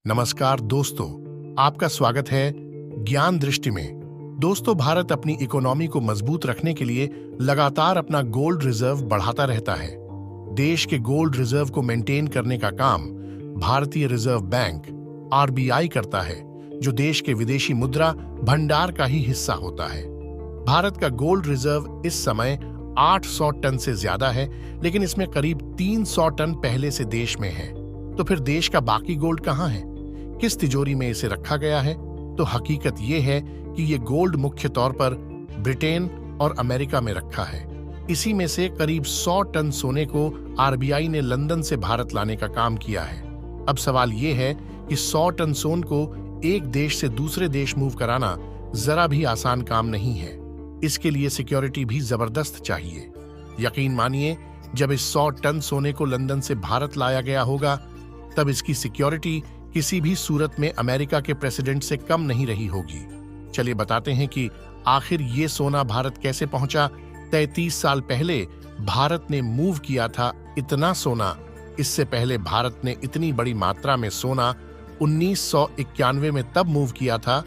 नमस्कार दोस्तों, आपका स्वागत है ज्ञान दृष्टि में। दोस्तों, भारत अपनी इकोनॉमी को मजबूत रखने के लिए लगातार अपना गोल्ड रिजर्व बढ़ाता रहता है। देश के गोल्ड रिजर्व को मेंटेन करने का काम भारतीय रिजर्व बैंक आरबीआई करता है, जो देश के विदेशी मुद्रा भंडार का ही हिस्सा होता है। भारत का गोल्ड रिजर्व इस समय 800 टन से ज्यादा है, लेकिन इसमें करीब 300 टन पहले से देश में है। तो फिर देश का बाकी गोल्ड कहाँ है? किस तिजोरी में इसे रखा गया है? तो हकीकत ये है कि ये गोल्ड मुख्य तौर पर ब्रिटेन और अमेरिका में रखा है। इसी में से करीब 100 टन सोने को आरबीआई ने लंदन से भारत लाने का काम किया है। अब सवाल ये है कि 100 टन सोन को एक देश से दूसरे देश मूव कराना जरा भी आसान काम नहीं है। इसके लिए सिक्योरिटी भी जबरदस्त चाहिए। यकीन मानिए, जब इस 100 टन सोने को लंदन से भारत लाया गया होगा, तब इसकी सिक्योरिटी किसी भी सूरत में अमेरिका के प्रेसिडेंट से कम नहीं रही होगी। चलिए बताते हैं कि आखिर ये सोना भारत कैसे पहुंचा। 33 साल पहले भारत ने मूव किया था इतना सोना। इससे पहले भारत ने इतनी बड़ी मात्रा में सोना 1991 में तब मूव किया था,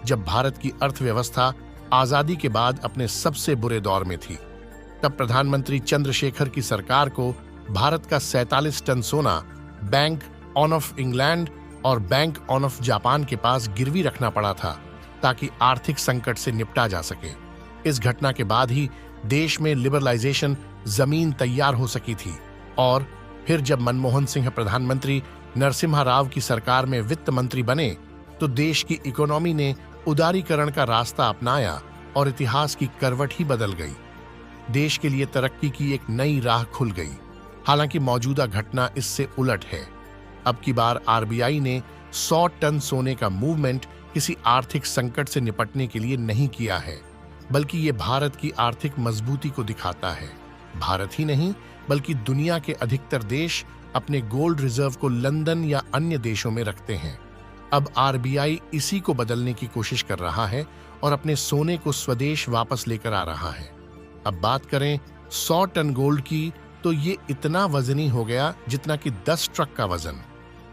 जब भारत की अर्थव्यवस्था आजादी के बाद अपने सबसे बुरे दौर में थी। तब प्रधानमंत्री चंद्रशेखर की सरकार को भारत का 47 टन सोना बैंक ऑन ऑफ इंग्लैंड और बैंक ऑन ऑफ जापान के पास गिरवी रखना पड़ा था, ताकि आर्थिक संकट से निपटा जा सके। इस घटना के बाद ही देश में लिबरलाइजेशन जमीन तैयार हो सकी थी। और फिर जब मनमोहन सिंह प्रधानमंत्री नरसिम्हा राव की सरकार में वित्त मंत्री बने, तो देश की इकोनॉमी ने उदारीकरण का रास्ता अपनाया और इतिहास की करवट ही बदल गई। देश के लिए तरक्की की एक नई राह खुल गई। हालांकि मौजूदा घटना इससे उलट है। अब की बार आरबीआई ने 100 टन सोने का मूवमेंट किसी आर्थिक संकट से निपटने के लिए नहीं किया है, बल्कि ये भारत की आर्थिक मजबूती को दिखाता है। भारत ही नहीं, बल्कि दुनिया के अधिकतर देश अपने गोल्ड रिजर्व को लंदन या अन्य देशों में रखते हैं। अब आरबीआई इसी को बदलने की कोशिश कर रहा है और अपने सोने को स्वदेश वापस लेकर आ रहा है। अब बात करें 100 टन गोल्ड की, तो ये इतना वजनी हो गया जितना कि 10 ट्रक का वजन।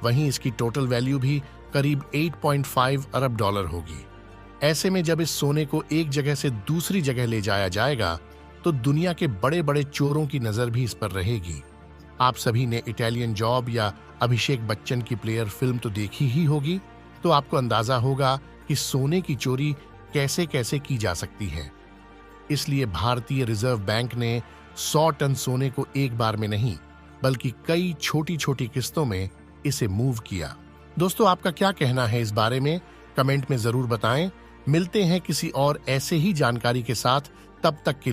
वहीं इसकी टोटल वैल्यू भी करीब 8.5 अरब डॉलर होगी। ऐसे में जब इस सोने को एक जगह से दूसरी जगह ले जाया जाएगा, तो दुनिया के बड़े बड़े चोरों की नजर भी इस पर रहेगी। आप सभी ने इटालियन जॉब या अभिषेक बच्चन की प्लेयर फिल्म तो देखी ही होगी, तो आपको अंदाजा होगा कि सोने की चोरी कैसे कैसे की जा सकती है। इसलिए भारतीय रिजर्व बैंक ने 100 टन सोने को एक बार में नहीं, बल्कि कई छोटी छोटी किस्तों में इसे मूव किया। दोस्तों, आपका क्या कहना है इस बारे में? कमेंट में जरूर बताएं। मिलते हैं किसी और ऐसे ही जानकारी के साथ। तब तक के